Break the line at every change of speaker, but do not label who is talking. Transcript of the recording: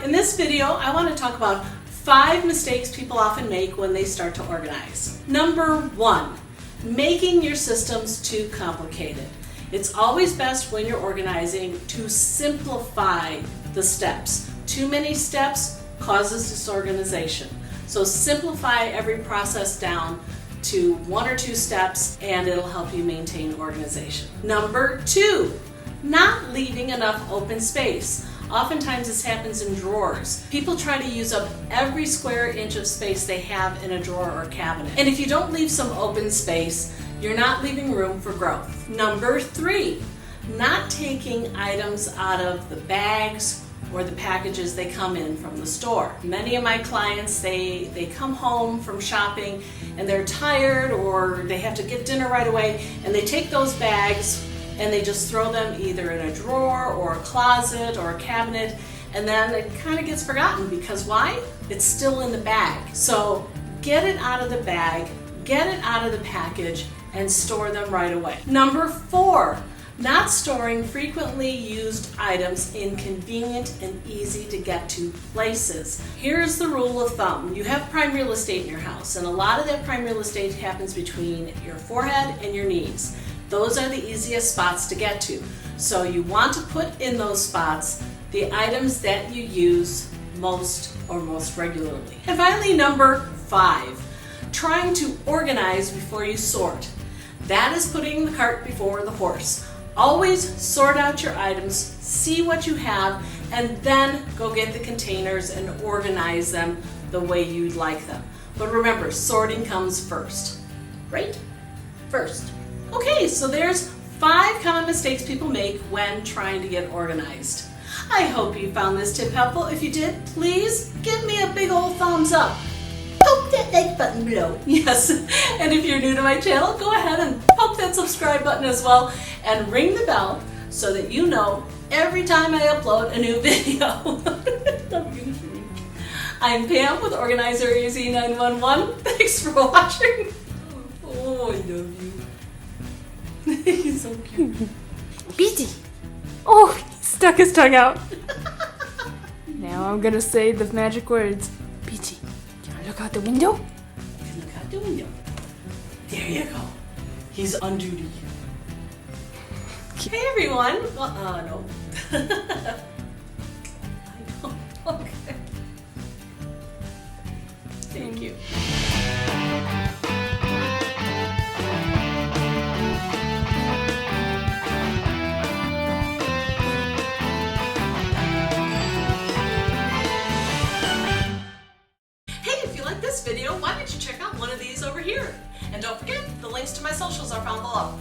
In this video, I want to talk about 5 mistakes people often make when they start to organize. Number 1, making your systems too complicated. It's always best when you're organizing to simplify the steps. Too many steps causes disorganization. So simplify every process down to 1 or 2 steps and it'll help you maintain organization. Number 2, not leaving enough open space. Oftentimes this happens in drawers. People try to use up every square inch of space they have in a drawer or cabinet. And if you don't leave some open space, you're not leaving room for growth. Number 3, not taking items out of the bags or the packages they come in from the store. Many of my clients, they come home from shopping and they're tired or they have to get dinner right away, and they take those bags and they just throw them either in a drawer or a closet or a cabinet, and then it kind of gets forgotten because why? It's still in the bag. So get it out of the bag, get it out of the package, and store them right away. Number 4, not storing frequently used items in convenient and easy to get to places. Here's the rule of thumb. You have prime real estate in your house, and a lot of that prime real estate happens between your forehead and your knees. Those are the easiest spots to get to. So you want to put in those spots the items that you use most regularly. And finally, number 5, trying to organize before you sort. That is putting the cart before the horse. Always sort out your items, see what you have, and then go get the containers and organize them the way you'd like them. But remember, sorting comes first, right? First. Okay, so there's 5 common mistakes people make when trying to get organized. I hope you found this tip helpful. If you did, please give me a big old thumbs up. Poke that like button below. Yes, and if you're new to my channel, go ahead and poke that subscribe button as well and ring the bell so that you know every time I upload a new video. I'm Pam with Organizer AZ911. Thanks for watching. Oh, I love you. He's so cute.
Beatty! Oh, he stuck his tongue out. Now I'm gonna say the magic words. Beatty, can I look out the window?
Look out the window. There you go. He's on duty. Hey everyone. Well, no. I know. Okay. Thank you. This video, why don't you check out one of these over here? And don't forget, the links to my socials are found below.